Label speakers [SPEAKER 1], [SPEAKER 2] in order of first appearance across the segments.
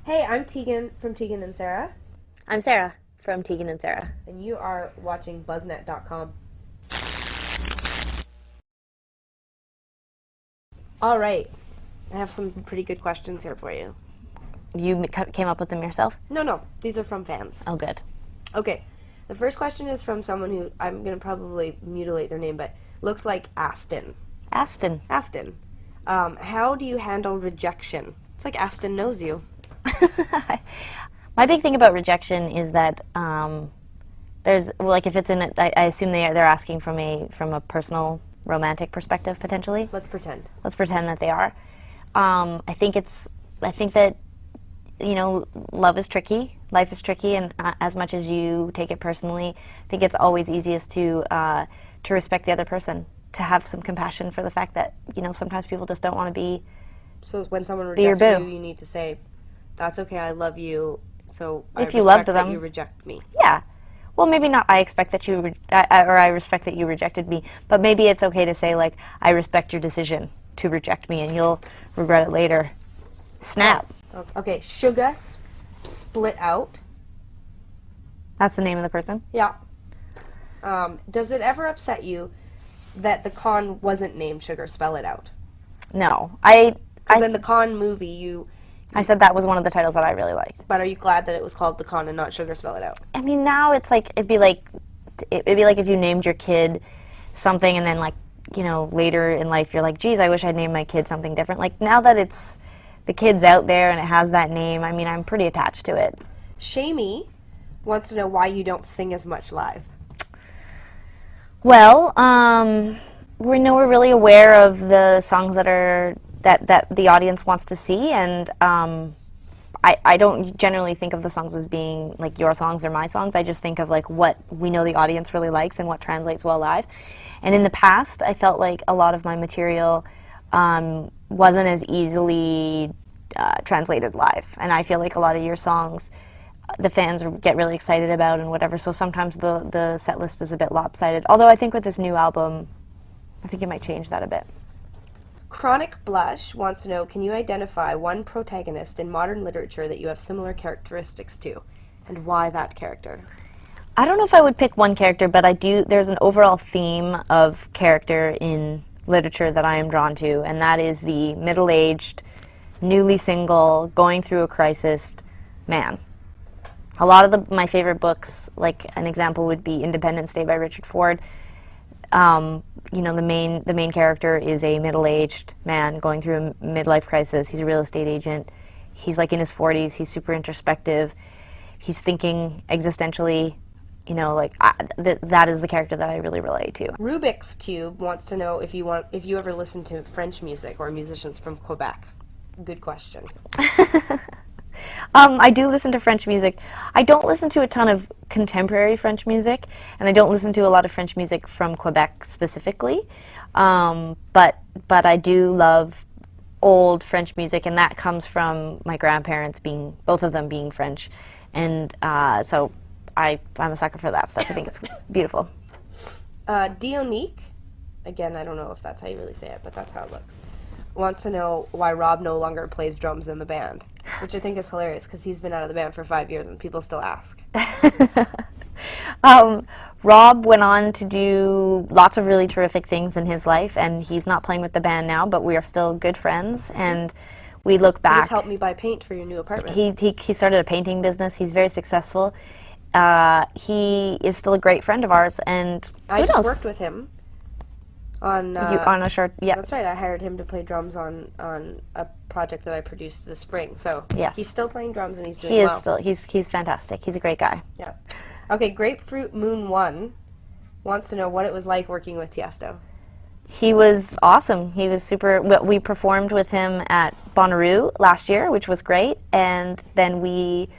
[SPEAKER 1] Hey, I'm Tegan from Tegan and Sara,
[SPEAKER 2] I'm Sarah from Tegan and Sara.
[SPEAKER 1] and you are watching Buzznet.com. All right, I have some pretty good questions here for you.
[SPEAKER 2] You came up with them yourself?
[SPEAKER 1] No, these are from fans.
[SPEAKER 2] Oh, good.
[SPEAKER 1] Okay, the first question is from someone who I'm going to probably mutilate their name, but looks like Aston.
[SPEAKER 2] Aston.
[SPEAKER 1] Aston, how do you handle rejection? It's like Aston knows you.
[SPEAKER 2] My big thing about rejection is that there's like if it's in I assume they're asking from a personal romantic perspective potentially.
[SPEAKER 1] Let's pretend.
[SPEAKER 2] Let's pretend that they are. I think that love is tricky, life is tricky, and as much as you take it personally, I think it's always easiest to respect the other person, to have some compassion for the fact that sometimes people just don't want to be.
[SPEAKER 1] So when someone
[SPEAKER 2] Be your
[SPEAKER 1] rejects
[SPEAKER 2] boo.
[SPEAKER 1] you, you need to say, "That's okay. I love you." So
[SPEAKER 2] If
[SPEAKER 1] I
[SPEAKER 2] you loved
[SPEAKER 1] respect that
[SPEAKER 2] them.
[SPEAKER 1] you reject me.
[SPEAKER 2] Yeah. Well, maybe not. I expect that I respect that you rejected me. But maybe it's okay to say like, I respect your decision to reject me, and you'll regret it later. Snap.
[SPEAKER 1] Okay, Sugar split out.
[SPEAKER 2] That's the name of the person.
[SPEAKER 1] Yeah. Does it ever upset you that the con wasn't named Sugar? Spell it out.
[SPEAKER 2] No,
[SPEAKER 1] Because in the Con movie,
[SPEAKER 2] I said that was one of the titles that I really liked.
[SPEAKER 1] but are you glad that it was called the Con and not Sugar? Spell it out.
[SPEAKER 2] I mean, now it's like it'd be like if you named your kid something, and then like later in life you're like, geez, I wish I'd named my kid something different. Like now that it's the kid's out there and it has that name, I mean, I'm pretty attached to it.
[SPEAKER 1] Shamey wants to know why you don't sing as much live.
[SPEAKER 2] Well, we're really aware of the songs that the audience wants to see, and I don't generally think of the songs as being like your songs or my songs. I just think of like what we know the audience really likes and what translates well live. And in the past, I felt like a lot of my material wasn't as easily translated live, and I feel like a lot of your songs the fans get really excited about and whatever, so sometimes the set list is a bit lopsided. Although I think with this new album, I think it might change that a bit.
[SPEAKER 1] Chronic Blush wants to know, can you identify one protagonist in modern literature that you have similar characteristics to, and why that character?
[SPEAKER 2] I don't know if I would pick one character, but there's an overall theme of character in literature that I am drawn to, and that is the middle-aged, newly single, going through a crisis man. A lot of my favorite books, like an example would be Independence Day by Richard Ford. The main character is a middle-aged man going through a midlife crisis. He's a real estate agent. He's like in his 40s. He's super introspective. He's thinking existentially. That is the character that I really relate to.
[SPEAKER 1] Rubik's Cube wants to know if you ever listen to French music or musicians from Quebec. Good question.
[SPEAKER 2] I do listen to French music. I don't listen to a ton of contemporary French music, and I don't listen to a lot of French music from Quebec specifically. But I do love old French music, and that comes from my grandparents both of them being French, and so I'm a sucker for that stuff. I think it's beautiful.
[SPEAKER 1] Dionique, again, I don't know if that's how you really say it, but that's how it looks, wants to know why Rob no longer plays drums in the band, which I think is hilarious because he's been out of the band for 5 years and people still ask.
[SPEAKER 2] Rob went on to do lots of really terrific things in his life, and he's not playing with the band now, but we are still good friends, and we look back.
[SPEAKER 1] He just helped me buy paint for your new apartment.
[SPEAKER 2] He started a painting business. He's very successful. He is still a great friend of ours, and
[SPEAKER 1] I
[SPEAKER 2] who
[SPEAKER 1] just
[SPEAKER 2] knows?
[SPEAKER 1] worked with him on
[SPEAKER 2] On a short, yeah.
[SPEAKER 1] That's right. I hired him to play drums on a project that I produced this spring. So
[SPEAKER 2] Yes.
[SPEAKER 1] he's still playing drums and he's doing
[SPEAKER 2] He is
[SPEAKER 1] well.
[SPEAKER 2] still he's fantastic. He's a great guy.
[SPEAKER 1] Yeah. Okay, Grapefruit Moon 1 wants to know what it was like working with Tiesto.
[SPEAKER 2] He was awesome. He was super. We performed with him at Bonnaroo last year, which was great, and then we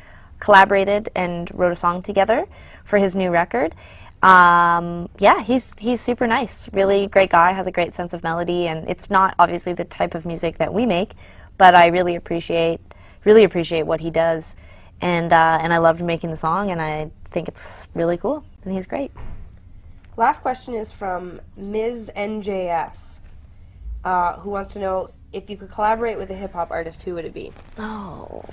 [SPEAKER 2] collaborated and wrote a song together for his new record. He's super nice. Really great guy. Has a great sense of melody, and it's not obviously the type of music that we make, but I really appreciate what he does, and I loved making the song, and I think it's really cool, and he's great.
[SPEAKER 1] Last question is from Ms. NJS, who wants to know if you could collaborate with a hip-hop artist, who would it be?
[SPEAKER 2] Oh,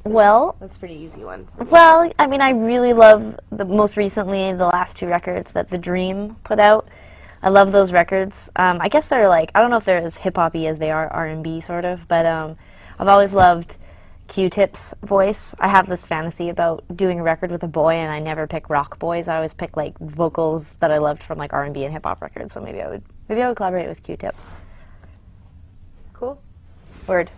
[SPEAKER 2] Well,
[SPEAKER 1] That's a pretty easy one.
[SPEAKER 2] well, I mean, I really love most recently the last two records that The Dream put out. I love those records. I guess they're like, I don't know if they're as hip-hop-y as they are R&B sort of, but I've always loved Q-Tip's voice. I have this fantasy about doing a record with a boy, and I never pick rock boys. I always pick like vocals that I loved from like R&B and hip-hop records. So maybe I would collaborate with Q-Tip.
[SPEAKER 1] Cool.
[SPEAKER 2] Word.